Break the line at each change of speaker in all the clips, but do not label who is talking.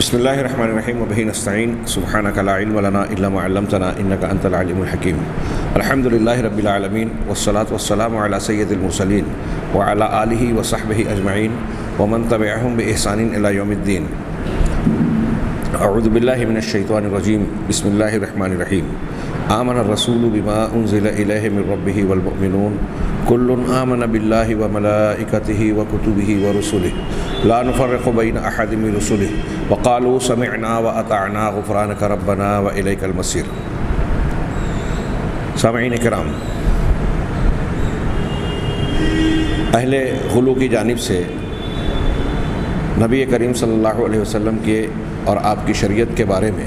بسم اللہ الرحمن الرحیم وبہ نستعین سبحانک لا علم لنا الا ما علمتنا انک انت العلیم الحکیم الحمد للہ رب العالمین والصلاة والسلام علی سید المرسلین وعلی آلہ وصحبہ اجمعین ومن تبعہم بإحسان الی یوم الدین اعوذ باللہ من الشیطان الرجیم بسم اللہ الرحمن الرحیم آمن الرسول بما انزل الیہ من ربہ والمؤمنون کل آمن باللہ وملائکتہ وکتبہ ورسلہ لا نفرق بین احد من رسلہ وقالوا سمعنا واطعنا غفرانک ربنا والیک المصیر۔ سامعین کرام، اہل غلو کی جانب سے نبی کریم صلی اللہ علیہ وسلم کے اور آپ کی شریعت کے بارے میں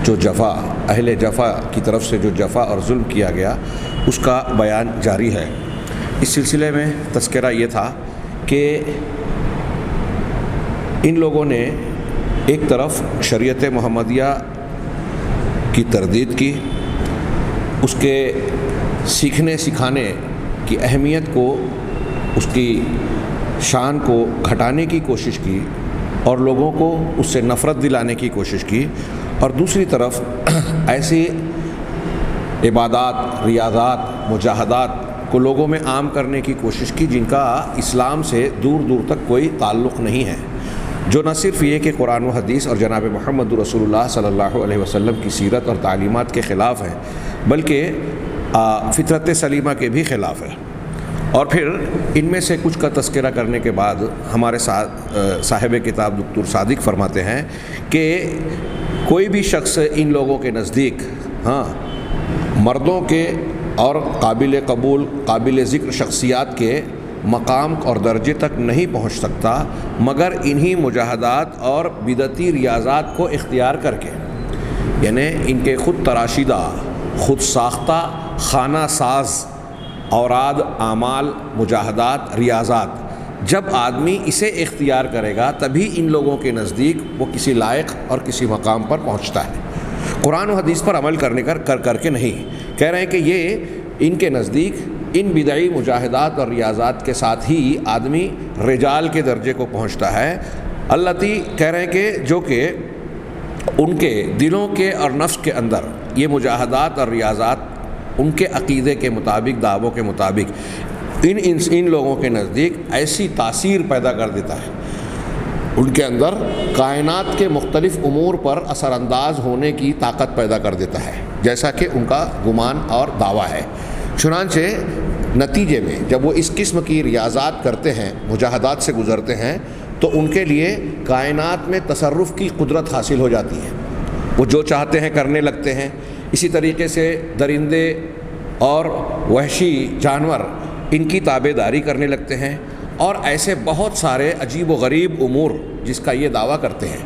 جو جفا، اہل جفا کی طرف سے جو جفا اور ظلم کیا گیا اس کا بیان جاری ہے۔ اس سلسلے میں تذکرہ یہ تھا کہ ان لوگوں نے ایک طرف شریعت محمدیہ کی تردید کی، اس کے سیکھنے سکھانے کی اہمیت کو، اس کی شان کو گھٹانے کی کوشش کی اور لوگوں کو اس سے نفرت دلانے کی کوشش کی، اور دوسری طرف ایسی عبادات، ریاضات، مجاہدات کو لوگوں میں عام کرنے کی کوشش کی جن کا اسلام سے دور دور تک کوئی تعلق نہیں ہے، جو نہ صرف یہ کہ قرآن و حدیث اور جناب محمد رسول اللہ صلی اللہ علیہ وسلم کی سیرت اور تعلیمات کے خلاف ہیں بلکہ فطرت سلیمہ کے بھی خلاف ہے۔ اور پھر ان میں سے کچھ کا تذکرہ کرنے کے بعد ہمارے صاحب کتاب دکتور صادق فرماتے ہیں کہ کوئی بھی شخص ان لوگوں کے نزدیک مردوں کے اور قابل قبول، قابل ذکر شخصیات کے مقام اور درجے تک نہیں پہنچ سکتا مگر انہی مجاہدات اور بدعتی ریاضات کو اختیار کر کے، یعنی ان کے خود تراشیدہ، خود ساختہ خانہ ساز اوراد، اعمال، مجاہدات، ریاضات، جب آدمی اسے اختیار کرے گا تبھی ان لوگوں کے نزدیک وہ کسی لائق اور کسی مقام پر پہنچتا ہے۔ قرآن و حدیث پر عمل کرنے کر کے نہیں، کہہ رہے ہیں کہ یہ ان کے نزدیک ان بدعی مجاہدات اور ریاضات کے ساتھ ہی آدمی رجال کے درجے کو پہنچتا ہے۔ التی کہہ رہے ہیں کہ جو کہ ان کے دلوں کے اور نفس کے اندر یہ مجاہدات اور ریاضات ان کے عقیدے کے مطابق، دعووں کے مطابق ان لوگوں کے نزدیک ایسی تاثیر پیدا کر دیتا ہے، ان کے اندر کائنات کے مختلف امور پر اثر انداز ہونے کی طاقت پیدا کر دیتا ہے، جیسا کہ ان کا گمان اور دعویٰ ہے۔ چنانچہ نتیجے میں جب وہ اس قسم کی ریاضات کرتے ہیں، مجاہدات سے گزرتے ہیں، تو ان کے لیے کائنات میں تصرف کی قدرت حاصل ہو جاتی ہے، وہ جو چاہتے ہیں کرنے لگتے ہیں۔ اسی طریقے سے درندے اور وحشی جانور ان کی تابع داری کرنے لگتے ہیں، اور ایسے بہت سارے عجیب و غریب امور جس کا یہ دعویٰ کرتے ہیں۔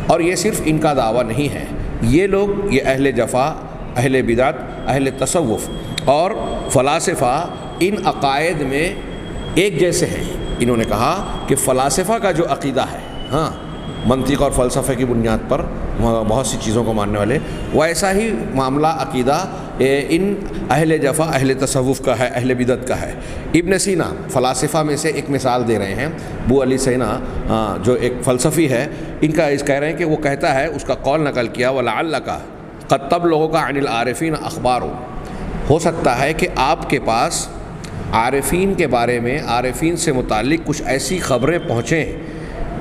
اور یہ صرف ان کا دعویٰ نہیں ہے، یہ لوگ، یہ اہل جفا، اہل بدعت، اہل تصوف اور فلاسفہ ان عقائد میں ایک جیسے ہیں۔ انہوں نے کہا کہ فلاسفہ کا جو عقیدہ ہے، منطق اور فلسفے کی بنیاد پر بہت سی چیزوں کو ماننے والے، وہ ایسا ہی معاملہ عقیدہ ان اہل جفا، اہل تصوف کا ہے، اہل بدعت کا ہے۔ ابن سینا فلاسفہ میں سے ایک مثال دے رہے ہیں، ابو علی سینا جو ایک فلسفی ہے، ان کا کہہ رہے ہیں کہ وہ کہتا ہے، اس کا قول نقل کیا، وَلَعَلَّكَ قَدْ تَبْلُغُكَ عَنِ الْعَارِفِينَ أَخْبَارٌ، ہو سکتا ہے کہ آپ کے پاس عارفین کے بارے میں، عارفین سے متعلق کچھ ایسی خبریں پہنچیں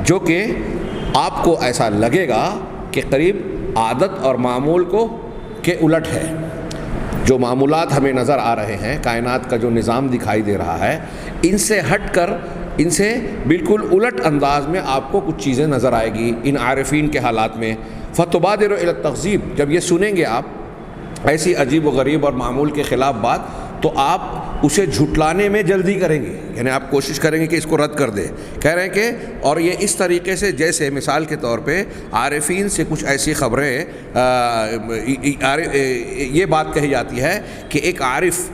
جو کہ آپ کو ایسا لگے گا کہ قریب عادت اور معمول کو کے الٹ ہے۔ جو معمولات ہمیں نظر آ رہے ہیں، کائنات کا جو نظام دکھائی دے رہا ہے، ان سے ہٹ کر، ان سے بالکل الٹ انداز میں آپ کو کچھ چیزیں نظر آئے گی ان عارفین کے حالات میں۔ فَتُبَادِرُ إِلَى التَّكْذِيبِ، جب یہ سنیں گے آپ ایسی عجیب و غریب اور معمول کے خلاف بات، تو آپ اسے جھٹلانے میں جلدی کریں گے، یعنی آپ کوشش کریں گے کہ اس کو رد کر دیں۔ کہہ رہے ہیں کہ اور یہ اس طریقے سے، جیسے مثال کے طور پہ عارفین سے کچھ ایسی خبریں، یہ بات کہی جاتی ہے کہ ایک عارف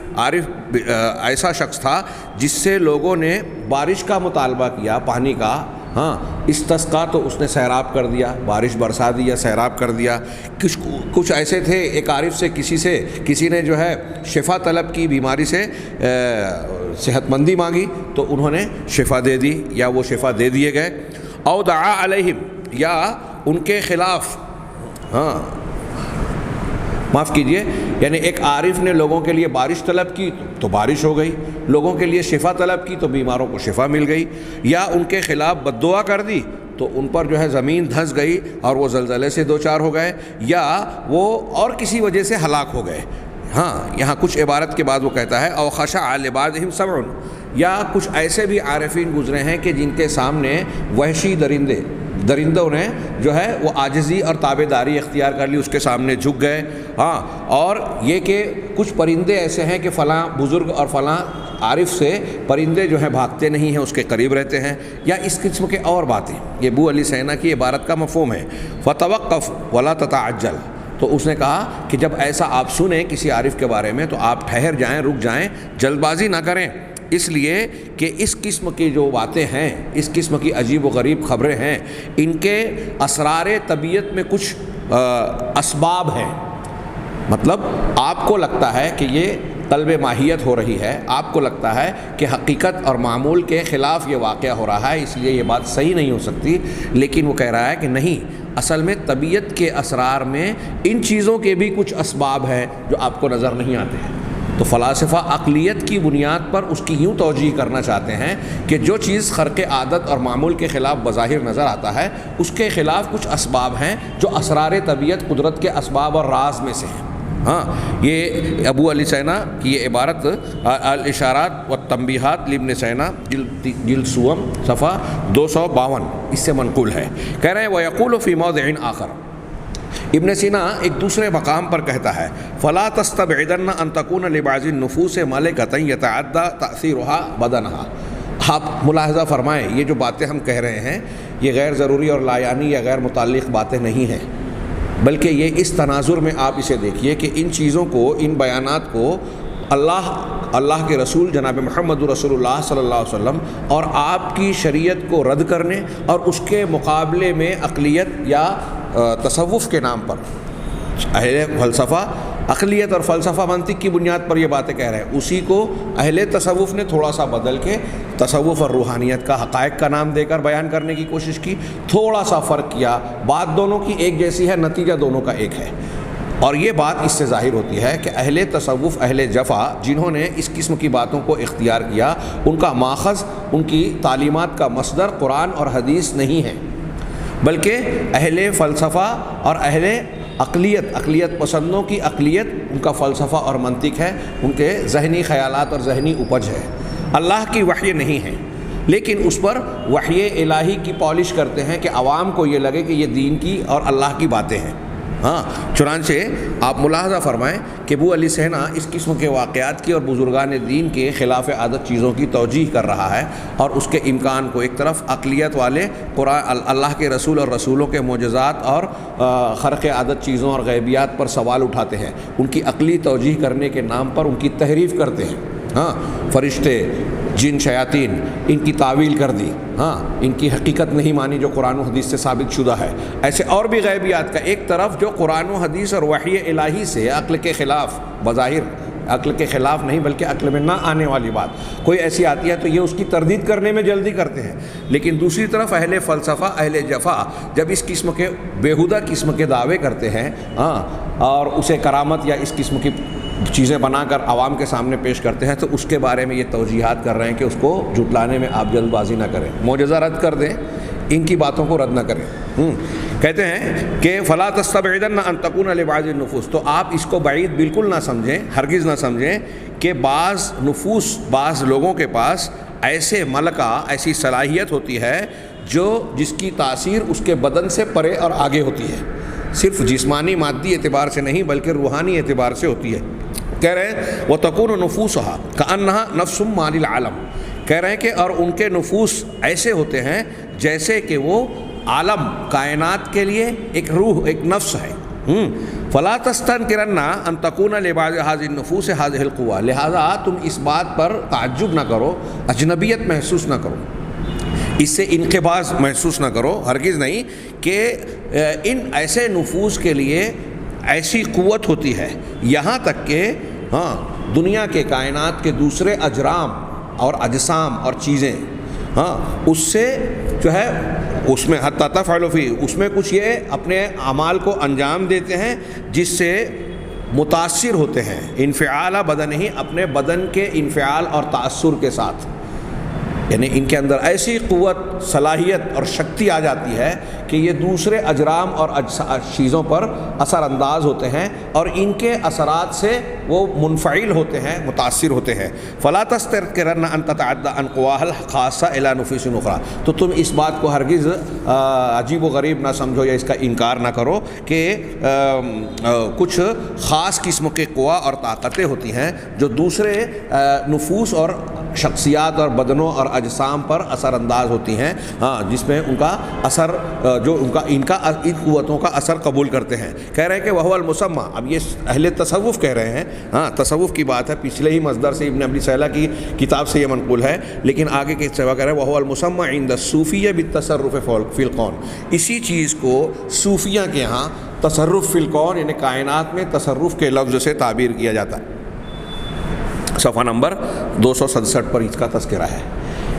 ایسا شخص تھا جس سے لوگوں نے بارش کا مطالبہ کیا، پانی کا، استسقا، تو اس نے سیراب کر دیا، بارش برسا دیا، سیراب کر دیا۔ کچھ ایسے تھے، ایک عارف سے کسی نے جو ہے شفا طلب کی، بیماری سے صحت مندی مانگی تو انہوں نے شفا دے دی یا وہ شفا دے دیے گئے۔ او دعا علیہم، یا ان کے خلاف معاف کیجئے، یعنی ایک عارف نے لوگوں کے لیے بارش طلب کی تو بارش ہو گئی، لوگوں کے لیے شفا طلب کی تو بیماروں کو شفا مل گئی، یا ان کے خلاف بد دعا کر دی تو ان پر جو ہے زمین دھنس گئی اور وہ زلزلے سے دوچار ہو گئے، یا وہ اور کسی وجہ سے ہلاک ہو گئے۔ یہاں کچھ عبارت کے بعد وہ کہتا ہے او خشع لبعضهم سبع، یا کچھ ایسے بھی عارفین گزرے ہیں کہ جن کے سامنے وحشی درندوں نے جو ہے وہ عاجزی اور تابعداری اختیار کر لی، اس کے سامنے جھک گئے۔ اور یہ کہ کچھ پرندے ایسے ہیں کہ فلاں بزرگ اور فلاں عارف سے پرندے جو ہیں بھاگتے نہیں ہیں، اس کے قریب رہتے ہیں، یا اس قسم کے اور باتیں۔ یہ ابو علی سینا کی عبارت کا مفہوم ہے، فتوقف ولا تتعجل۔ تو اس نے کہا کہ جب ایسا آپ سنیں کسی عارف کے بارے میں تو آپ ٹھہر جائیں، رک جائیں، جلد بازی نہ کریں، اس لیے کہ اس قسم کی جو باتیں ہیں، اس قسم کی عجیب و غریب خبریں ہیں، ان کے اسرار طبیعت میں کچھ اسباب ہیں۔ مطلب آپ کو لگتا ہے کہ یہ قلب ماہیت ہو رہی ہے، آپ کو لگتا ہے کہ حقیقت اور معمول کے خلاف یہ واقعہ ہو رہا ہے، اس لیے یہ بات صحیح نہیں ہو سکتی، لیکن وہ کہہ رہا ہے کہ نہیں، اصل میں طبیعت کے اسرار میں ان چیزوں کے بھی کچھ اسباب ہیں جو آپ کو نظر نہیں آتے ہیں۔ تو فلاسفہ عقلیت کی بنیاد پر اس کی یوں توجیہ کرنا چاہتے ہیں کہ جو چیز خرق عادت اور معمول کے خلاف بظاہر نظر آتا ہے، اس کے خلاف کچھ اسباب ہیں جو اسرار طبیعت قدرت کے اسباب اور راز میں سے ہیں۔ یہ ابو علی سینا کی یہ عبارت الاشارات والتنبیہات لابن سینا جلد سوم صفحہ 252 اس سے منقول ہے۔ کہہ رہے ہیں وَيَقُولُ فِي مَوْضِعٍ آخر، ابن سینا ایک دوسرے مقام پر کہتا ہے فَلَا تَسْتَبْعِدَنَّ أَن تَكُونَ لِبَعْضِ النُّفُوسِ مَلِكَةً يَتَعَدَّى تَأْثِيرُهَا بَدَنَهَا۔ آپ ملاحظہ فرمائیں، یہ جو باتیں ہم کہہ رہے ہیں یہ غیر ضروری اور لا یعنی یا غیر متعلق باتیں نہیں ہیں، بلکہ یہ اس تناظر میں آپ اسے دیکھیے کہ ان چیزوں کو، ان بیانات کو اللہ کے رسول جناب محمد رسول اللہ صلی اللہ علیہ وسلم اور آپ کی شریعت کو رد کرنے اور اس کے مقابلے میں عقلیت یا تصوف کے نام پر اہل فلسفہ عقلیت اور فلسفہ منطق کی بنیاد پر یہ باتیں کہہ رہے ہیں، اسی کو اہل تصوف نے تھوڑا سا بدل کے تصوف اور روحانیت کا حقائق کا نام دے کر بیان کرنے کی کوشش کی، تھوڑا سا فرق کیا، بات دونوں کی ایک جیسی ہے، نتیجہ دونوں کا ایک ہے۔ اور یہ بات اس سے ظاہر ہوتی ہے کہ اہل تصوف، اہل جفا، جنہوں نے اس قسم کی باتوں کو اختیار کیا، ان کا ماخذ، ان کی تعلیمات کا مصدر قرآن اور حدیث نہیں ہے، بلکہ اہل فلسفہ اور اہل عقلیت پسندوں کی عقلیت، ان کا فلسفہ اور منطق ہے، ان کے ذہنی خیالات اور ذہنی اپج ہے، اللہ کی وحی نہیں ہے، لیکن اس پر وحی الہی کی پالش کرتے ہیں کہ عوام کو یہ لگے کہ یہ دین کی اور اللہ کی باتیں ہیں۔ چنانچہ آپ ملاحظہ فرمائیں کہ ابو علی سینا اس قسم کے واقعات کی اور بزرگان دین کے خلاف عادت چیزوں کی توجیہ کر رہا ہے، اور اس کے امکان کو ایک طرف عقلیت والے قرآن، اللہ کے رسول اور رسولوں کے معجزات اور خرق عادت چیزوں اور غیبیات پر سوال اٹھاتے ہیں، ان کی عقلی توجیہ کرنے کے نام پر ان کی تحریف کرتے ہیں۔ فرشتے، جن، شیاطین، ان کی تعویل کر دی، ان کی حقیقت نہیں مانی جو قرآن و حدیث سے ثابت شدہ ہے۔ ایسے اور بھی غیبیات کا ایک طرف جو قرآن و حدیث اور وحی الہی سے عقل کے خلاف، بظاہر عقل کے خلاف نہیں بلکہ عقل میں نہ آنے والی بات کوئی ایسی آتی ہے تو یہ اس کی تردید کرنے میں جلدی کرتے ہیں، لیکن دوسری طرف اہل فلسفہ، اہل جفا جب اس قسم کے بیہودہ قسم کے دعوے کرتے ہیں اور اسے کرامت یا اس قسم کی چیزیں بنا کر عوام کے سامنے پیش کرتے ہیں، تو اس کے بارے میں یہ توجیہات کر رہے ہیں کہ اس کو جھٹلانے میں آپ جلد بازی نہ کریں، معجزہ رد کر دیں، ان کی باتوں کو رد نہ کریں۔ کہتے ہیں کہ فلا تستبعدن ان تكون لبعض النفوس، تو آپ اس کو بعید بالکل نہ سمجھیں، ہرگز نہ سمجھیں کہ بعض نفوس، بعض لوگوں کے پاس ایسے ملکہ، ایسی صلاحیت ہوتی ہے جس کی تاثیر اس کے بدن سے پرے اور آگے ہوتی ہے، صرف جسمانی مادی اعتبار سے نہیں بلکہ روحانی اعتبار سے ہوتی ہے۔ کہہ رہے ہیں وَتَكُونُ نُفُوسُهَا كَأَنَّهَا نَفْسٌ مَا لِلْعَالَمِ، کہہ رہے ہیں کہ اور ان کے نفوس ایسے ہوتے ہیں جیسے کہ وہ عالم، کائنات کے لیے ایک روح، ایک نفس ہے۔ فَلَا تَسْتَنْكِرَنَّ أَن تَكُونَ لِبَعْضِ هَذِهِ النُّفُوسِ هَذِهِ الْقُوَّةِ، لہذا تم اس بات پر تعجب نہ کرو، اجنبیت محسوس نہ کرو، اس سے انقباض محسوس نہ کرو، ہرگز نہیں، کہ ان ایسے نفوس کے لیے ایسی قوت ہوتی ہے، یہاں تک کہ دنیا کے، کائنات کے دوسرے اجرام اور اجسام اور چیزیں اس سے جو ہے اس میں حتی تفعل فی، اس میں کچھ یہ اپنے اعمال کو انجام دیتے ہیں جس سے متاثر ہوتے ہیں، انفعال بدن ہی، اپنے بدن کے انفعال اور تأثر کے ساتھ، یعنی ان کے اندر ایسی قوت، صلاحیت اور شکتی آ جاتی ہے کہ یہ دوسرے اجرام اور چیزوں پر اثر انداز ہوتے ہیں اور ان کے اثرات سے وہ منفعل ہوتے ہیں، متاثر ہوتے ہیں۔ فلا تسترکرن ان تتعدى عن قواها الخاصة الى نفوس اخرى، تو تم اس بات کو ہرگز عجیب و غریب نہ سمجھو یا اس کا انکار نہ کرو کہ کچھ خاص قسم کے قوا اور طاقتیں ہوتی ہیں جو دوسرے نفوس اور شخصیات اور بدنوں اور اجسام پر اثر انداز ہوتی ہیں، ہاں، جس میں ان کا اثر، جو ان قوتوں کا اثر قبول کرتے ہیں۔ کہہ رہے ہیں کہ وہو المسمى، اب یہ اہل تصوف کہہ رہے ہیں، ہاں، تصوف کی بات ہے، پچھلے ہی مصدر سے ابن ابی سیلہ کی کتاب سے یہ منقول ہے، لیکن آگے کے سوا کہہ رہے ہیں وہو المسمى عند الصوفیہ بالتصرف فی الکون، اسی چیز کو صوفیہ کے ہاں تصرف فی الکون یعنی کائنات میں تصرف کے لفظ سے تعبیر کیا جاتا ہے۔ صفحہ نمبر 267 پر اس کا تذکرہ ہے۔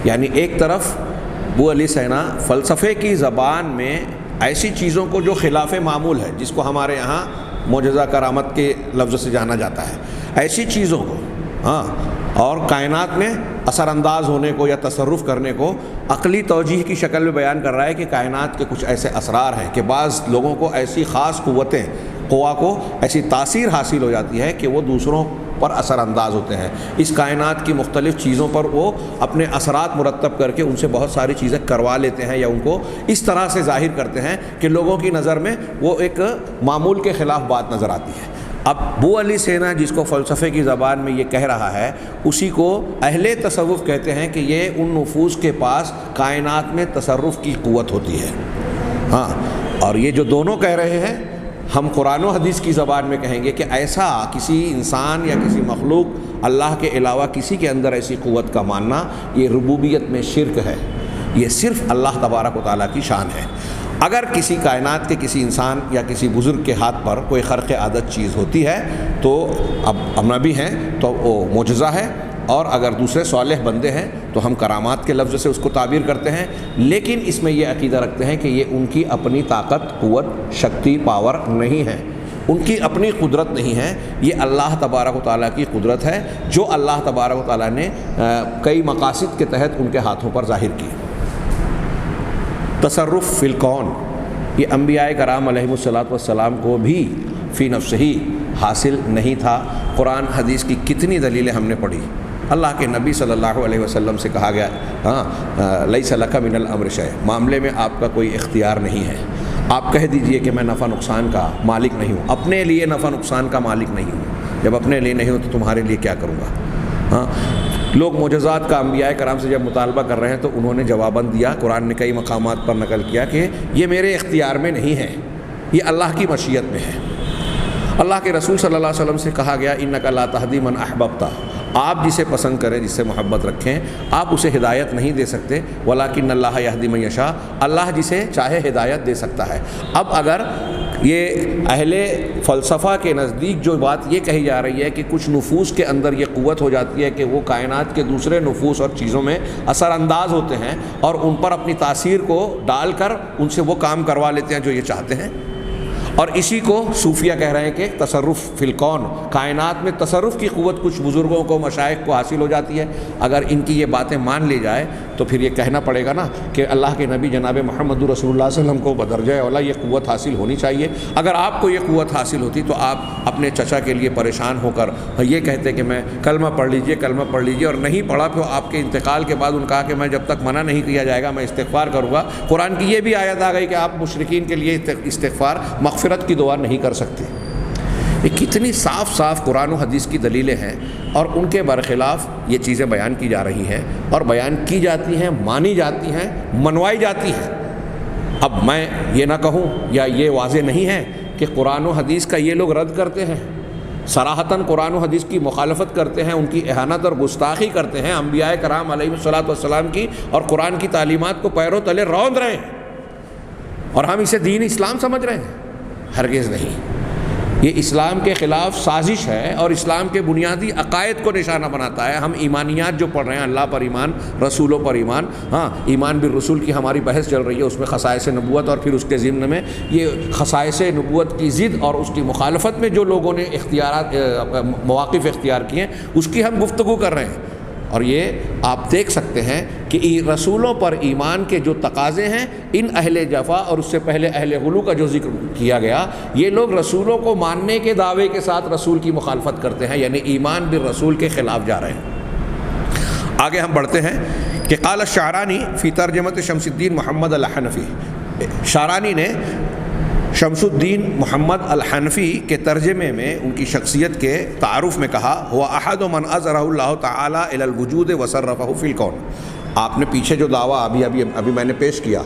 یعنی ایک طرف ابو علی سینا فلسفے کی زبان میں ایسی چیزوں کو جو خلاف معمول ہے، جس کو ہمارے یہاں معجزہ کرامت کے لفظ سے جانا جاتا ہے، ایسی چیزوں کو، ہاں، اور کائنات میں اثر انداز ہونے کو یا تصرف کرنے کو عقلی توجیہ کی شکل میں بیان کر رہا ہے کہ کائنات کے کچھ ایسے اسرار ہیں کہ بعض لوگوں کو ایسی خاص قوا کو ایسی تاثیر حاصل ہو جاتی ہے کہ وہ دوسروں پر اثر انداز ہوتے ہیں، اس کائنات کی مختلف چیزوں پر وہ اپنے اثرات مرتب کر کے ان سے بہت ساری چیزیں کروا لیتے ہیں یا ان کو اس طرح سے ظاہر کرتے ہیں کہ لوگوں کی نظر میں وہ ایک معمول کے خلاف بات نظر آتی ہے۔ اب ابو علی سینا جس کو فلسفے کی زبان میں یہ کہہ رہا ہے، اسی کو اہل تصوف کہتے ہیں کہ یہ ان نفوس کے پاس کائنات میں تصرف کی قوت ہوتی ہے، ہاں، اور یہ جو دونوں کہہ رہے ہیں ہم قرآن و حدیث کی زبان میں کہیں گے کہ ایسا کسی انسان یا کسی مخلوق اللہ کے علاوہ کسی کے اندر ایسی قوت کا ماننا یہ ربوبیت میں شرک ہے، یہ صرف اللہ تبارک و تعالیٰ کی شان ہے۔ اگر کسی کائنات کے کسی انسان یا کسی بزرگ کے ہاتھ پر کوئی خرق عادت چیز ہوتی ہے تو اب نبی ہیں تو وہ معجزہ ہے، اور اگر دوسرے صالح بندے ہیں تو ہم کرامات کے لفظ سے اس کو تعبیر کرتے ہیں، لیکن اس میں یہ عقیدہ رکھتے ہیں کہ یہ ان کی اپنی طاقت، قوت، شکتی، پاور نہیں ہے، ان کی اپنی قدرت نہیں ہے، یہ اللہ تبارک و تعالیٰ کی قدرت ہے جو اللہ تبارک و تعالیٰ نے کئی مقاصد کے تحت ان کے ہاتھوں پر ظاہر کی۔ تصرف فی الکون یہ انبیاء کرام علیہم الصلاۃ والسلام کو بھی فی نفسہ ہی حاصل نہیں تھا۔ قرآن حدیث کی کتنی دلیلیں ہم نے پڑھی، اللہ کے نبی صلی اللہ علیہ وسلم سے کہا گیا، ہاں، لیس لک من الامر شیء، معاملے میں آپ کا کوئی اختیار نہیں ہے، آپ کہہ دیجئے کہ میں نفع نقصان کا مالک نہیں ہوں، اپنے لیے نفع نقصان کا مالک نہیں ہوں، جب اپنے لیے نہیں ہوں تو تمہارے لیے کیا کروں گا۔ ہاں، لوگ معجزات کا انبیاء کرام سے جب مطالبہ کر رہے ہیں تو انہوں نے جواباً دیا، قرآن نے کئی مقامات پر نقل کیا کہ یہ میرے اختیار میں نہیں ہے، یہ اللہ کی مشیت میں ہے۔ اللہ کے رسول صلی اللہ علیہ وسلم سے کہا گیا انک لا تہدی من احببت، آپ جسے پسند کریں، جس سے محبت رکھیں، آپ اسے ہدایت نہیں دے سکتے، ولکن اللہ یہدی من یشاء، اللہ جسے چاہے ہدایت دے سکتا ہے۔ اب اگر یہ اہل فلسفہ کے نزدیک جو بات یہ کہی جا رہی ہے کہ کچھ نفوس کے اندر یہ قوت ہو جاتی ہے کہ وہ کائنات کے دوسرے نفوس اور چیزوں میں اثر انداز ہوتے ہیں اور ان پر اپنی تاثیر کو ڈال کر ان سے وہ کام کروا لیتے ہیں جو یہ چاہتے ہیں، اور اسی کو صوفیہ کہہ رہے ہیں کہ تصرف فی الکون، کائنات میں تصرف کی قوت کچھ بزرگوں کو، مشائخ کو حاصل ہو جاتی ہے۔ اگر ان کی یہ باتیں مان لی جائے تو پھر یہ کہنا پڑے گا نا کہ اللہ کے نبی جناب محمد رسول اللہ صلی اللہ علیہ وسلم کو بدرجہ اولا یہ قوت حاصل ہونی چاہیے۔ اگر آپ کو یہ قوت حاصل ہوتی تو آپ اپنے چچا کے لیے پریشان ہو کر یہ کہتے کہ میں کلمہ پڑھ لیجئے، کلمہ پڑھ لیجئے، اور نہیں پڑھا تو آپ کے انتقال کے بعد ان کہا کہ میں جب تک منع نہیں کیا جائے گا میں استغفار کروں گا۔ قرآن کی یہ بھی آیت آ گئی کہ آپ مشرکین کے لیے استغفار، مغفرت کی دعا نہیں کر سکتے۔ یہ کتنی صاف صاف قرآن و حدیث کی دلیلیں ہیں، اور ان کے برخلاف یہ چیزیں بیان کی جا رہی ہیں، اور بیان کی جاتی ہیں، مانی جاتی ہیں، منوائی جاتی ہیں۔ اب میں یہ نہ کہوں یا یہ واضح نہیں ہے کہ قرآن و حدیث کا یہ لوگ رد کرتے ہیں، صراحتاً قرآن و حدیث کی مخالفت کرتے ہیں، ان کی اہانت اور گستاخی کرتے ہیں، انبیاء کرام علیہ الصلاۃ والسلام کی اور قرآن کی تعلیمات کو پیروں تلے روند رہے ہیں، اور ہم اسے دین اسلام سمجھ رہے ہیں؟ ہرگز نہیں۔ یہ اسلام کے خلاف سازش ہے اور اسلام کے بنیادی عقائد کو نشانہ بناتا ہے۔ ہم ایمانیات جو پڑھ رہے ہیں، اللہ پر ایمان، رسولوں پر ایمان، ایمان بالرسول کی ہماری بحث چل رہی ہے، اس میں خصائص نبوت اور پھر اس کے ضمن میں یہ خصائص نبوت کی ضد اور اس کی مخالفت میں جو لوگوں نے مواقف اختیار کیے ہیں اس کی ہم گفتگو کر رہے ہیں۔ اور یہ آپ دیکھ سکتے ہیں کہ رسولوں پر ایمان کے جو تقاضے ہیں، ان اہل جفا اور اس سے پہلے اہل غلو کا جو ذکر کیا گیا، یہ لوگ رسولوں کو ماننے کے دعوے کے ساتھ رسول کی مخالفت کرتے ہیں، یعنی ایمان بالرسول کے خلاف جا رہے ہیں۔ آگے ہم بڑھتے ہیں کہ قال الشعرانی فی ترجمۃ شمس الدین محمد الحنفی، شعرانی نے شمس الدین محمد الحنفی کے ترجمے میں ان کی شخصیت کے تعارف میں کہا، ہوا احد من اظہرہ اللہ تعالی الی الوجود وصرفہ فی الکون۔ آپ نے پیچھے جو دعویٰ ابھی میں نے پیش کیا،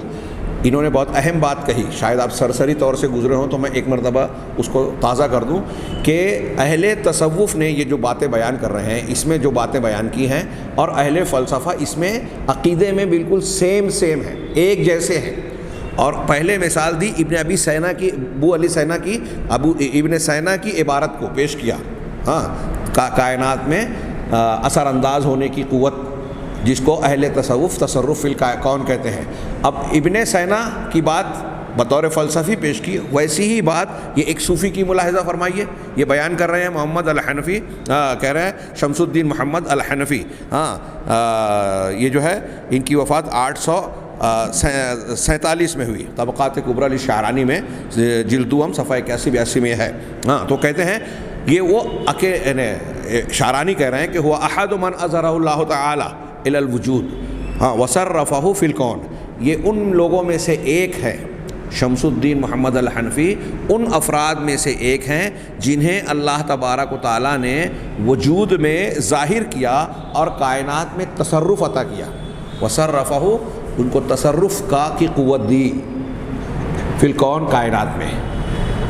انہوں نے بہت اہم بات کہی، شاید آپ سرسری طور سے گزرے ہوں تو میں ایک مرتبہ اس کو تازہ کر دوں کہ اہل تصوف نے یہ جو باتیں بیان کر رہے ہیں، اس میں جو باتیں بیان کی ہیں، اور اہل فلسفہ اس میں عقیدے میں بالکل سیم ہیں، ایک جیسے ہیں۔ اور پہلے مثال دی ابن ابی سینا کی، ابن سینا کی عبارت کو پیش کیا، کائنات میں اثر انداز ہونے کی قوت، جس کو اہل تصوف تصرف فی الکون کہتے ہیں۔ اب ابن سینا کی بات بطور فلسفی پیش کی، ویسی ہی بات یہ ایک صوفی کی ملاحظہ فرمائیے، یہ بیان کر رہے ہیں محمد الحنفی، کہہ رہے ہیں شمس الدین محمد الحنفی، یہ جو ہے ان کی وفات 847 میں ہوئی، طبقات کبریٰ للشعرانی میں جلد دوم صفحہ 81-82 میں ہے۔ تو کہتے ہیں یہ وہ شعرانی کہہ رہے ہیں کہ ہوا احد من اظہرہ اللہ تعالی الی الوجود وصرفہ فی الکون، یہ ان لوگوں میں سے ایک ہے، شمس الدین محمد الحنفی ان افراد میں سے ایک ہیں جنہیں اللہ تبارک و تعالیٰ نے وجود میں ظاہر کیا اور کائنات میں تصرف عطا کیا۔ وصرفہ، ان کو تصرف کی قوت دی، فی الکون،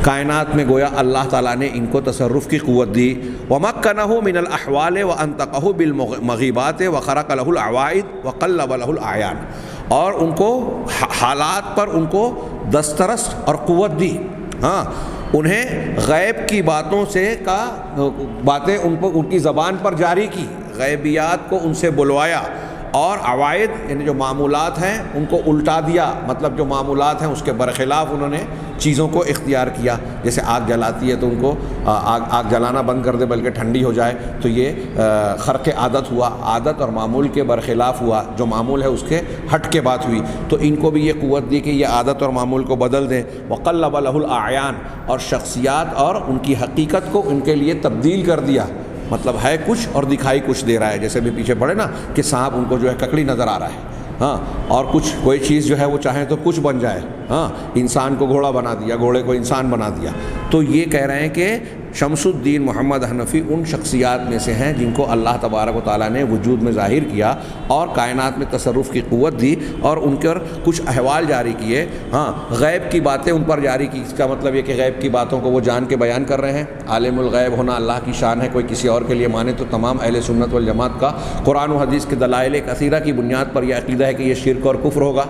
کائنات میں گویا اللہ تعالیٰ نے ان کو تصرف کی قوت دی۔ وَمَكَّنَهُ مِنَ الْأَحْوَالِ وَأَنْتَقَهُ بِالْمَغِيبَاتِ وَخَرَقَ لَهُ الْعَوَائِدِ وَقَلَّبَ لَهُ الْأَعْيَانِ، اور ان کو حالات پر ان کو دسترس اور قوت دی، انہیں غیب کی باتوں سے باتیں ان کی زبان پر جاری کی، غیبیات کو ان سے بلوایا، اور عوائد یعنی جو معمولات ہیں ان کو الٹا دیا، مطلب جو معمولات ہیں اس کے برخلاف انہوں نے چیزوں کو اختیار کیا، جیسے آگ جلاتی ہے تو ان کو آگ جلانا بند کر دے بلکہ ٹھنڈی ہو جائے، تو یہ خرق عادت ہوا، عادت اور معمول کے برخلاف ہوا، جو معمول ہے اس کے ہٹ کے بات ہوئی، تو ان کو بھی یہ قوت دی کہ یہ عادت اور معمول کو بدل دیں۔ وقلب له الاعیان، اور شخصیات اور ان کی حقیقت کو ان کے لیے تبدیل کر دیا، مطلب ہے کچھ اور دکھائی کچھ دے رہا ہے، جیسے بھی پیچھے پڑھے نا کہ سانپ ان کو جو ہے ککڑی نظر آ رہا ہے، اور کچھ کوئی چیز جو ہے وہ چاہیں تو کچھ بن جائے، انسان کو گھوڑا بنا دیا، گھوڑے کو انسان بنا دیا۔ تو یہ کہہ رہے ہیں کہ شمس الدین محمد حنفی ان شخصیات میں سے ہیں جن کو اللہ تبارک و تعالیٰ نے وجود میں ظاہر کیا اور کائنات میں تصرف کی قوت دی، اور ان پر کچھ احوال جاری کیے، غیب کی باتیں ان پر جاری کی۔ اس کا مطلب یہ کہ غیب کی باتوں کو وہ جان کے بیان کر رہے ہیں۔ عالم الغیب ہونا اللہ کی شان ہے، کوئی کسی اور کے لیے مانے تو تمام اہل سنت والجماعت کا قرآن و حدیث کے دلائل کثیرہ کی بنیاد پر یہ عقیدہ ہے کہ یہ شرک اور کفر ہوگا۔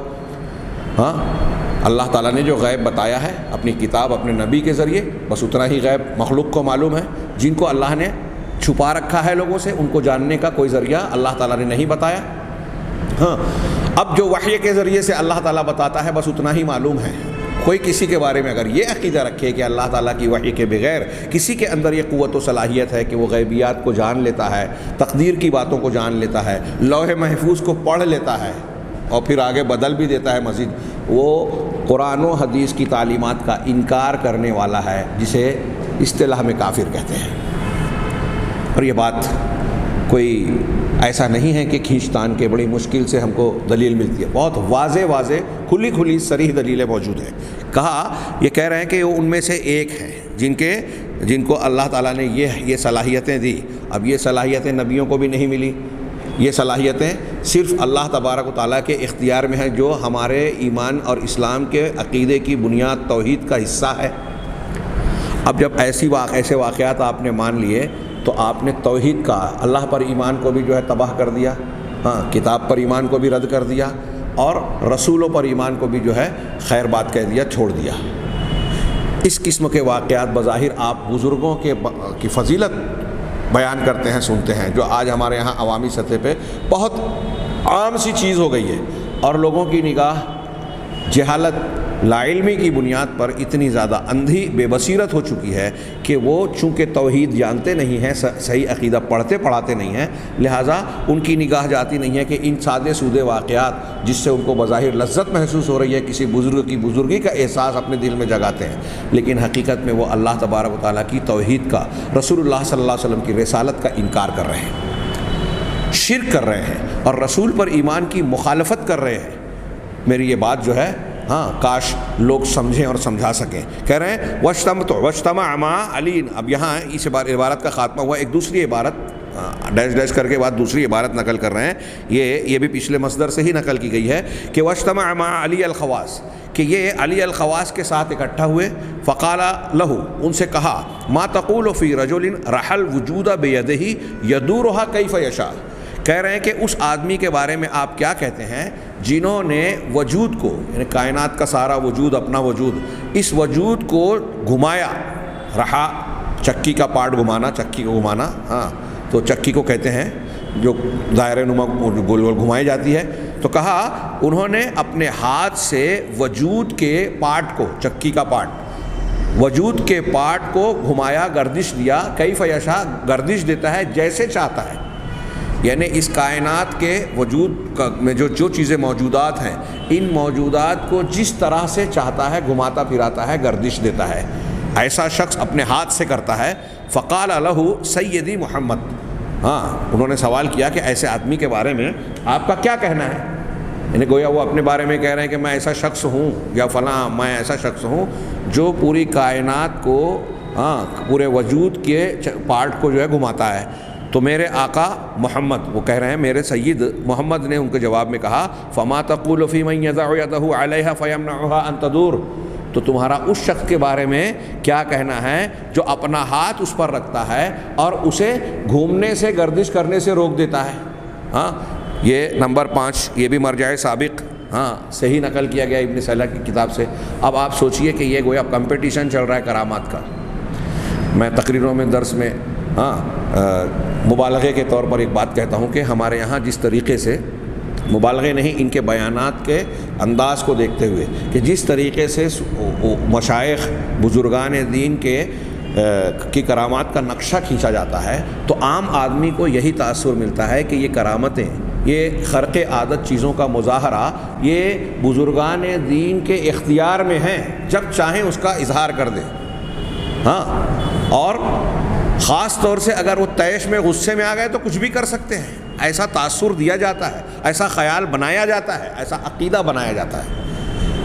اللہ تعالیٰ نے جو غیب بتایا ہے اپنی کتاب، اپنے نبی کے ذریعے، بس اتنا ہی غیب مخلوق کو معلوم ہے۔ جن کو اللہ نے چھپا رکھا ہے لوگوں سے، ان کو جاننے کا کوئی ذریعہ اللہ تعالیٰ نے نہیں بتایا۔ اب جو وحی کے ذریعے سے اللہ تعالیٰ بتاتا ہے بس اتنا ہی معلوم ہے۔ کوئی کسی کے بارے میں اگر یہ عقیدہ رکھے کہ اللہ تعالیٰ کی وحی کے بغیر کسی کے اندر یہ قوت و صلاحیت ہے کہ وہ غیبیات کو جان لیتا ہے، تقدیر کی باتوں کو جان لیتا ہے، لوح محفوظ کو پڑھ لیتا ہے اور پھر آگے بدل بھی دیتا ہے مزید، وہ قرآن و حدیث کی تعلیمات کا انکار کرنے والا ہے، جسے اصطلاح میں کافر کہتے ہیں۔ اور یہ بات کوئی ایسا نہیں ہے کہ کھینچتان کے، بڑی مشکل سے ہم کو دلیل ملتی ہے، بہت واضح کھلی صریح دلیلیں موجود ہیں۔ کہا یہ کہہ رہے ہیں کہ وہ ان میں سے ایک ہیں جن کو اللہ تعالیٰ نے یہ صلاحیتیں دی۔ اب یہ صلاحیتیں نبیوں کو بھی نہیں ملی، یہ صلاحیتیں صرف اللہ تبارک و تعالیٰ کے اختیار میں ہیں، جو ہمارے ایمان اور اسلام کے عقیدے کی بنیاد توحید کا حصہ ہے۔ اب جب ایسے واقعات آپ نے مان لیے تو آپ نے توحید کا، اللہ پر ایمان کو بھی جو ہے تباہ کر دیا، کتاب پر ایمان کو بھی رد کر دیا، اور رسولوں پر ایمان کو بھی جو ہے خیر بات کہہ دیا، چھوڑ دیا۔ اس قسم کے واقعات بظاہر آپ بزرگوں کی فضیلت بیان کرتے ہیں، سنتے ہیں، جو آج ہمارے یہاں عوامی سطح پہ بہت عام سی چیز ہو گئی ہے، اور لوگوں کی نگاہ جہالت لا علمی کی بنیاد پر اتنی زیادہ اندھی بے بصیرت ہو چکی ہے کہ وہ چونکہ توحید جانتے نہیں ہیں، صحیح عقیدہ پڑھتے پڑھاتے نہیں ہیں، لہٰذا ان کی نگاہ جاتی نہیں ہے کہ ان سادے سودے واقعات جس سے ان کو بظاہر لذت محسوس ہو رہی ہے، کسی بزرگ کی بزرگی کا احساس اپنے دل میں جگاتے ہیں، لیکن حقیقت میں وہ اللہ تبارک و تعالیٰ کی توحید کا، رسول اللہ صلی اللہ علیہ وسلم کی رسالت کا انکار کر رہے ہیں، شرک کر رہے ہیں، اور رسول پر ایمان کی مخالفت کر رہے ہیں۔ میری یہ بات جو ہے کاش لوگ سمجھیں اور سمجھا سکیں۔ کہہ رہے ہیں وَاجْتَمَعَ مَعَ عَلِيٍّ، اب یہاں اس عبارت کا خاتمہ ہوا، ایک دوسری عبارت ڈیش ڈیش کر کے بعد دوسری عبارت نقل کر رہے ہیں، یہ بھی پچھلے مصدر سے ہی نقل کی گئی ہے کہ وَاجْتَمَعَ مَعَ عَلِيِّ الْخَوَاصِ، کہ یہ علی الخواص کے ساتھ اکٹھا ہوئے، فقال لہو، ان سے کہا، ما تقول فی رجل رحل الوجود بیدہ یدورها کیف یشاء، کہہ رہے ہیں کہ اس آدمی کے بارے میں آپ کیا کہتے ہیں جنہوں نے وجود کو، یعنی کائنات کا سارا وجود، اپنا وجود، اس وجود کو گھمایا، رہا چکی کا پارٹ گھمانا، چکی کو گھمانا، تو چکی کو کہتے ہیں جو دائرہ نما گول گول گھمائی جاتی ہے، تو کہا انہوں نے اپنے ہاتھ سے وجود کے پارٹ کو، چکی کا پارٹ، وجود کے پارٹ کو گھمایا، گردش دیا، کیف یشاء، گردش دیتا ہے جیسے چاہتا ہے، یعنی اس کائنات کے وجود میں جو چیزیں موجودات ہیں، ان موجودات کو جس طرح سے چاہتا ہے گھماتا پھراتا ہے، گردش دیتا ہے، ایسا شخص اپنے ہاتھ سے کرتا ہے۔ فقال لہ سیدی محمد، انہوں نے سوال کیا کہ ایسے آدمی کے بارے میں آپ کا کیا کہنا ہے، یعنی گویا وہ اپنے بارے میں کہہ رہے ہیں کہ میں ایسا شخص ہوں، یا فلاں میں ایسا شخص ہوں جو پوری کائنات کو، پورے وجود کے پارٹ کو جو ہے گھماتا ہے، تو میرے آقا محمد، وہ کہہ رہے ہیں میرے سید محمد نے ان کے جواب میں کہا، فما تقول فی من یضع یدہ علیہا فیمنعها ان تدور، تو تمہارا اس شخص کے بارے میں کیا کہنا ہے جو اپنا ہاتھ اس پر رکھتا ہے اور اسے گھومنے سے، گردش کرنے سے روک دیتا ہے۔ یہ نمبر 5، یہ بھی مرجع سابق صحیح نقل کیا گیا ابن سلہ کی کتاب سے۔ اب آپ سوچئے کہ یہ گویا کمپٹیشن چل رہا ہے کرامات کا۔ میں تقریروں میں، درس میں مبالغے کے طور پر ایک بات کہتا ہوں کہ ہمارے یہاں جس طریقے سے، مبالغے نہیں، ان کے بیانات کے انداز کو دیکھتے ہوئے کہ جس طریقے سے مشائخ، بزرگان دین کی کرامات کا نقشہ کھینچا جاتا ہے، تو عام آدمی کو یہی تاثر ملتا ہے کہ یہ کرامتیں، یہ خرق عادت چیزوں کا مظاہرہ، یہ بزرگان دین کے اختیار میں ہیں، جب چاہیں اس کا اظہار کر دیں، اور خاص طور سے اگر وہ طیش میں، غصے میں آ گئے تو کچھ بھی کر سکتے ہیں، ایسا تاثر دیا جاتا ہے، ایسا خیال بنایا جاتا ہے، ایسا عقیدہ بنایا جاتا ہے۔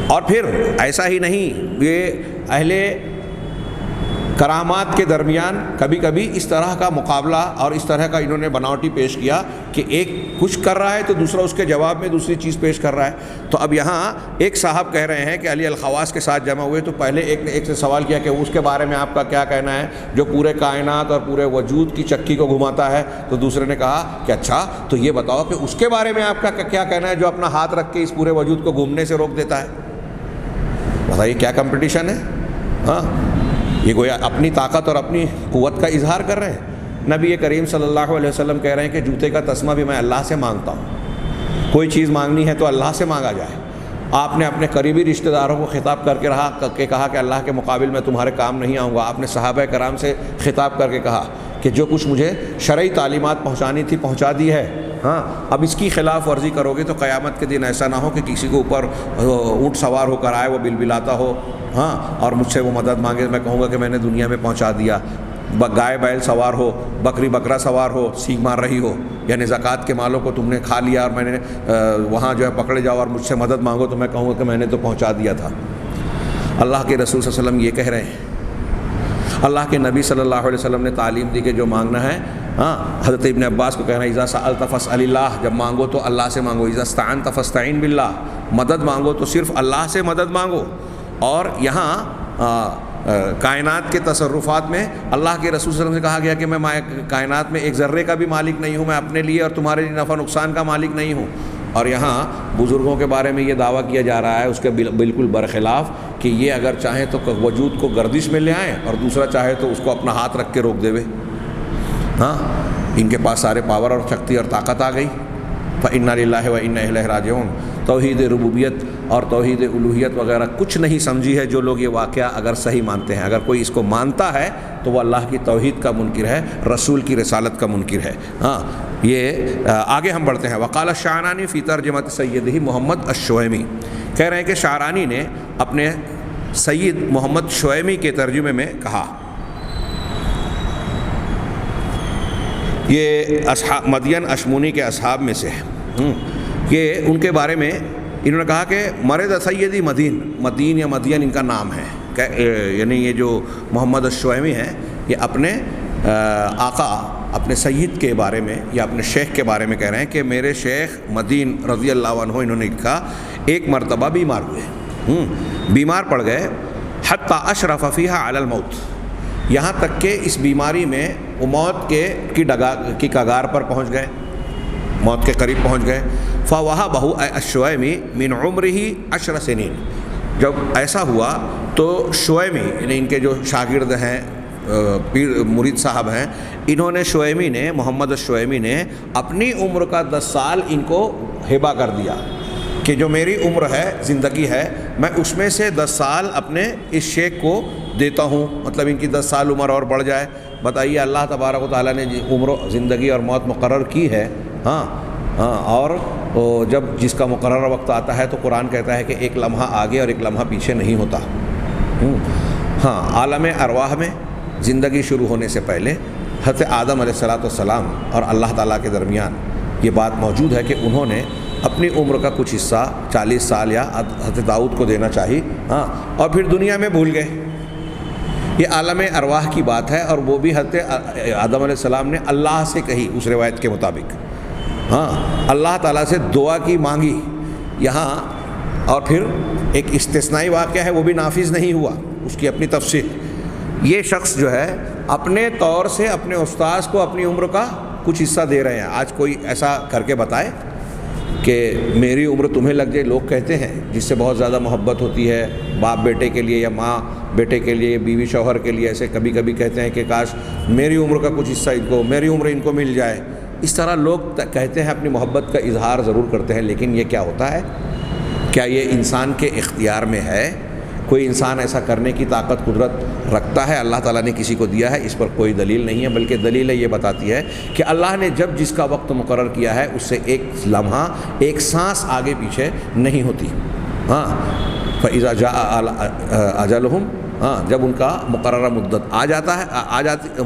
اور پھر ایسا ہی نہیں، یہ اہل کرامات کے درمیان کبھی کبھی اس طرح کا مقابلہ اور اس طرح کا انہوں نے بناوٹی پیش کیا کہ ایک کچھ کر رہا ہے تو دوسرا اس کے جواب میں دوسری چیز پیش کر رہا ہے۔ تو اب یہاں ایک صاحب کہہ رہے ہیں کہ علی الخواص کے ساتھ جمع ہوئے، تو پہلے ایک سے سوال کیا کہ اس کے بارے میں آپ کا کیا کہنا ہے جو پورے کائنات اور پورے وجود کی چکی کو گھماتا ہے، تو دوسرے نے کہا کہ اچھا تو یہ بتاؤ کہ اس کے بارے میں آپ کا کیا کہنا ہے جو اپنا ہاتھ رکھ کے اس پورے وجود کو گھومنے سے روک دیتا ہے۔ بتائیے کیا کمپٹیشن ہے۔ یہ گویا اپنی طاقت اور اپنی قوت کا اظہار کر رہے ہیں۔ نبی کریم صلی اللہ علیہ وسلم کہہ رہے ہیں کہ جوتے کا تسمہ بھی میں اللہ سے مانگتا ہوں، کوئی چیز مانگنی ہے تو اللہ سے مانگا جائے۔ آپ نے اپنے قریبی رشتہ داروں کو خطاب کر کے کہا کہ اللہ کے مقابل میں تمہارے کام نہیں آؤں گا۔ آپ نے صحابہ کرام سے خطاب کر کے کہا کہ جو کچھ مجھے شرعی تعلیمات پہنچانی تھی پہنچا دی ہے، اب اس کی خلاف ورزی کرو گے تو قیامت کے دن ایسا نہ ہو کہ کسی کے اوپر اونٹ سوار ہو کر آئے، وہ بلبلاتا ہو، اور مجھ سے وہ مدد مانگے، میں کہوں گا کہ میں نے دنیا میں پہنچا دیا۔ گائے بیل سوار ہو، بکری بکرا سوار ہو، سینگ مار رہی ہو، یعنی زکوٰۃ کے مالوں کو تم نے کھا لیا اور میں نے وہاں جو ہے پکڑے جاؤ اور مجھ سے مدد مانگو، تو میں کہوں گا کہ میں نے تو پہنچا دیا تھا۔ اللہ کے رسول صلی اللہ علیہ وسلم یہ کہہ رہے ہیں۔ اللہ کے نبی صلی اللہ علیہ وسلم نے تعلیم دی کہ جو مانگنا ہے، حضرت ابن عباس کو کہنا ہے اذا سألت فاسأل اللہ، جب مانگو تو اللہ سے مانگو، اذا استعنت فاستعن باللہ، مدد مانگو تو صرف اللہ سے مدد مانگو۔ اور یہاں کائنات کے تصرفات میں اللہ کے رسول صلی اللہ علیہ وسلم سے کہا گیا کہ میں کائنات میں ایک ذرے کا بھی مالک نہیں ہوں، میں اپنے لیے اور تمہارے لیے نفع نقصان کا مالک نہیں ہوں، اور یہاں بزرگوں کے بارے میں یہ دعویٰ کیا جا رہا ہے اس کے بالکل برخلاف کہ یہ اگر چاہیں تو وجود کو گردش میں لے آئیں اور دوسرا چاہے تو اس کو اپنا ہاتھ رکھ کے روک دے. ہاں ان کے پاس سارے پاور اور شکتی اور طاقت آ گئی. فَإِنَّا لِلَّهِ وَإِنَّا إِلَيْهِ رَاجِعُونَ. توحید ربوبیت اور توحید الوہیت وغیرہ کچھ نہیں سمجھی ہے جو لوگ یہ واقعہ اگر صحیح مانتے ہیں. اگر کوئی اس کو مانتا ہے تو وہ اللہ کی توحید کا منکر ہے, رسول کی رسالت کا منکر ہے. ہاں یہ آگے ہم بڑھتے ہیں. وقال الشعرانی فی ترجمۃ سیدہ محمد الشویمی, کہہ رہے ہیں کہ شعرانی نے اپنے سید محمد شویمی کے ترجمے میں کہا, یہ اصحاب مدین اشمونی کے اصحاب میں سے ہے, یہ ان کے بارے میں انہوں نے کہا کہ مرد سیدی مدین یا مدین ان کا نام ہے, یعنی یہ جو محمد الشویمی ہیں یہ اپنے آقا اپنے سید کے بارے میں یا اپنے شیخ کے بارے میں کہہ رہے ہیں کہ میرے شیخ مدین رضی اللہ عنہ انہوں نے کہا ایک مرتبہ بیمار ہوئے, بیمار پڑ گئے, حتی اشرف فیہا علی الموت, یہاں تک کہ اس بیماری میں وہ موت کی کگار پر پہنچ گئے, موت کے قریب پہنچ گئے. فَوَهَبَهُ الشُّوَیمی مِنْ عُمْرِهِ 10 سنین. جب ایسا ہوا تو شویمی یعنی ان کے جو شاگرد ہیں پیر مرید صاحب ہیں, انہوں نے شویمی نے محمد الشویمی نے اپنی عمر کا 10 سال ان کو ہبہ کر دیا کہ جو میری عمر ہے زندگی ہے میں اس میں سے 10 سال اپنے اس شیخ کو دیتا ہوں, مطلب ان کی 10 سال عمر اور بڑھ جائے. بتائیے اللہ تبارک و تعالیٰ نے عمر زندگی اور موت مقرر کی ہے. اور جب جس کا مقررہ وقت آتا ہے تو قرآن کہتا ہے کہ ایک لمحہ آگے اور ایک لمحہ پیچھے نہیں ہوتا. عالم ارواح میں زندگی شروع ہونے سے پہلے حضرت آدم علیہ السلام اور اللہ تعالیٰ کے درمیان یہ بات موجود ہے کہ انہوں نے اپنی عمر کا کچھ حصہ 40 سال یا حضرت داؤد کو دینا چاہیے, اور پھر دنیا میں بھول گئے. یہ عالم ارواح کی بات ہے, اور وہ بھی حضرت آدم علیہ السلام نے اللہ سے کہی اس روایت کے مطابق. اللہ تعالیٰ سے دعا کی مانگی یہاں, اور پھر ایک استثنائی واقعہ ہے وہ بھی نافذ نہیں ہوا, اس کی اپنی تفصیل. یہ شخص جو ہے اپنے طور سے اپنے استاذ کو اپنی عمر کا کچھ حصہ دے رہے ہیں. آج کوئی ایسا کر کے بتائے کہ میری عمر تمہیں لگ جائے. لوگ کہتے ہیں جس سے بہت زیادہ محبت ہوتی ہے, باپ بیٹے کے لیے یا ماں بیٹے کے لیے, بیوی شوہر کے لیے, ایسے کبھی کبھی کہتے ہیں کہ کاش میری عمر کا کچھ حصہ ان کو, میری عمر ان کو مل جائے. اس طرح لوگ کہتے ہیں, اپنی محبت کا اظہار ضرور کرتے ہیں, لیکن یہ کیا ہوتا ہے؟ کیا یہ انسان کے اختیار میں ہے؟ کوئی انسان ایسا کرنے کی طاقت قدرت رکھتا ہے؟ اللہ تعالیٰ نے کسی کو دیا ہے؟ اس پر کوئی دلیل نہیں ہے, بلکہ دلیل یہ بتاتی ہے کہ اللہ نے جب جس کا وقت مقرر کیا ہے اس سے ایک لمحہ ایک سانس آگے پیچھے نہیں ہوتی. فَإِذَا جَاءَ أَجَلُهُمْ, جب ان کا مقررہ مدت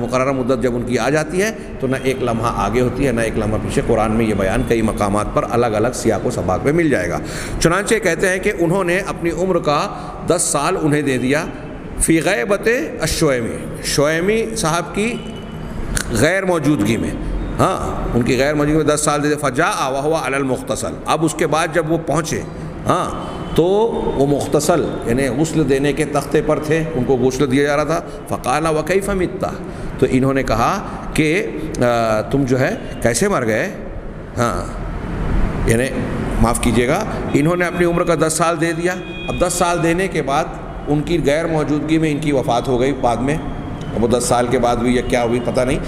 مقررہ مدت جب ان کی آ جاتی ہے تو نہ ایک لمحہ آگے ہوتی ہے نہ ایک لمحہ پیچھے. قرآن میں یہ بیان کئی مقامات پر الگ الگ سیاق و سباق میں مل جائے گا. چنانچہ کہتے ہیں کہ انہوں نے اپنی عمر کا 10 سال انہیں دے دیا فی غیبت الشویمی, شویمی صاحب کی غیر موجودگی میں. ان کی غیر موجودگی میں 10 سال دے دے. فجاء وهو علی المغتسل, اب اس کے بعد جب وہ پہنچے تو وہ مغتسل یعنی غسل دینے کے تختے پر تھے, ان کو غسل دیا جا رہا تھا. فقال وکیف مت, تو انہوں نے کہا کہ تم جو ہے کیسے مر گئے. یعنی معاف کیجیے گا, انہوں نے اپنی عمر کا 10 سال دے دیا. اب 10 سال دینے کے بعد ان کی غیر موجودگی میں ان کی وفات ہو گئی بعد میں. اب وہ 10 سال کے بعد ہوئی یا کیا ہوئی پتہ نہیں,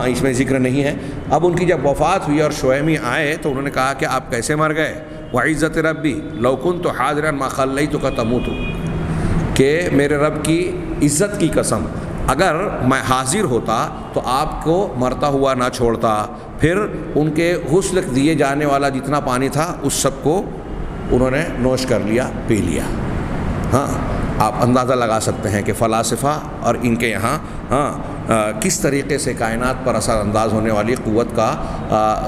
اس میں ذکر نہیں ہے. اب ان کی جب وفات ہوئی اور شویمی آئے تو انہوں نے کہا کہ آپ کیسے مر گئے. وعزت ربی لو کنت حاضرا ما خلیتک تموت, کہ میرے رب کی عزت کی قسم اگر میں حاضر ہوتا تو آپ کو مرتا ہوا نہ چھوڑتا. پھر ان کے غسل دیے جانے والا جتنا پانی تھا اس سب کو انہوں نے نوش کر لیا, پی لیا. آپ اندازہ لگا سکتے ہیں کہ فلاسفہ اور ان کے یہاں کس طریقے سے کائنات پر اثر انداز ہونے والی قوت کا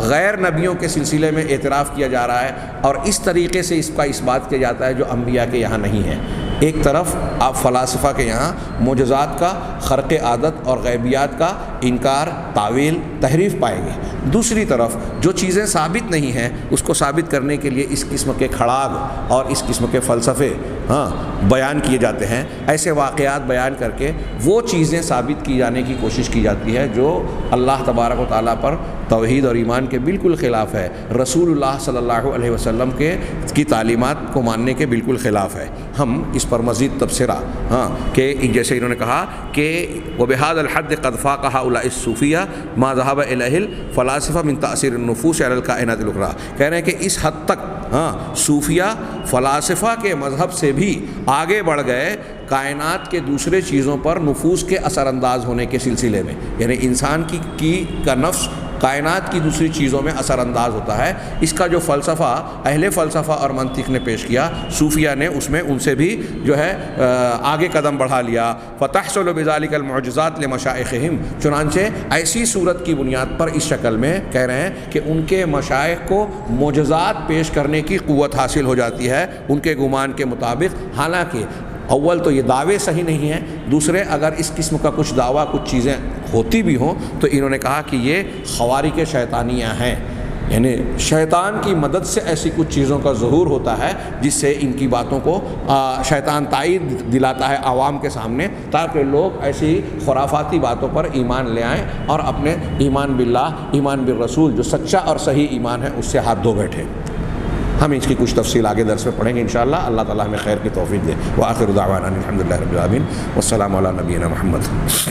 غیر نبیوں کے سلسلے میں اعتراف کیا جا رہا ہے, اور اس طریقے سے اس کا اس بات کیا جاتا ہے جو انبیاء کے یہاں نہیں ہے. ایک طرف آپ فلاسفہ کے یہاں معجزات کا, خرق عادت اور غیبیات کا انکار, تعویل, تحریف پائیں گے. دوسری طرف جو چیزیں ثابت نہیں ہیں اس کو ثابت کرنے کے لیے اس قسم کے کھڑاگ اور اس قسم کے فلسفے بیان کیے جاتے ہیں. ایسے واقعات بیان کر کے وہ چیزیں ثابت کی جانے کی کوشش کی جاتی ہے جو اللہ تبارک و تعالیٰ پر توحید اور ایمان کے بالکل خلاف ہے, رسول اللہ صلی اللہ علیہ وسلم کی تعلیمات کو ماننے کے بالکل خلاف ہے. ہم اس پر مزید تبصرہ کہ جیسے انہوں نے کہا کہ وَبِهَذَا الْحَدِّ قَدْ فَاقَ هَؤُلَاءِ الصُّوفِيَّةَ مَا ذَهَبَ إِلَيْهِ الْفَلَاسِفَةُ مِنْ تَأْثِيرِ النُّفُوسِ عَلَى الْكَائِنَاتِ الْأُخْرَى. کہہ رہے ہیں کہ اس حد تک صوفیہ فلاسفہ کے مذہب سے بھی آگے بڑھ گئے کائنات کے دوسرے چیزوں پر نفوس کے اثر انداز ہونے کے سلسلے میں. یعنی انسان کا نفس کائنات کی دوسری چیزوں میں اثر انداز ہوتا ہے. اس کا جو فلسفہ اہل فلسفہ اور منطق نے پیش کیا, صوفیہ نے اس میں ان سے بھی جو ہے آگے قدم بڑھا لیا. فَتَحْصُلُ بِذَلِكَ الْمُعْجِزَاتِ لِمَشَائِخِهِمْ. چنانچہ ایسی صورت کی بنیاد پر اس شکل میں کہہ رہے ہیں کہ ان کے مشائخ کو معجزات پیش کرنے کی قوت حاصل ہو جاتی ہے ان کے گمان کے مطابق. حالانکہ اول تو یہ دعوے صحیح نہیں ہیں, دوسرے اگر اس قسم کا کچھ دعویٰ کچھ چیزیں ہوتی بھی ہوں تو انہوں نے کہا کہ یہ خوارق شیطانیہ ہیں. یعنی شیطان کی مدد سے ایسی کچھ چیزوں کا ظہور ہوتا ہے جس سے ان کی باتوں کو شیطان تائید دلاتا ہے عوام کے سامنے, تاکہ لوگ ایسی خرافاتی باتوں پر ایمان لے آئیں اور اپنے ایمان باللہ, ایمان بالرسول جو سچا اور صحیح ایمان ہے اس سے ہاتھ دھو بیٹھے. ہم اس کی کچھ تفصیل آگے درس میں پڑھیں گے انشاءاللہ. اللہ تعالیٰ ہمیں خیر کی توفیق دے. وآخر دعوانا الحمدللہ رب العالمین والسلام علی نبینا محمد.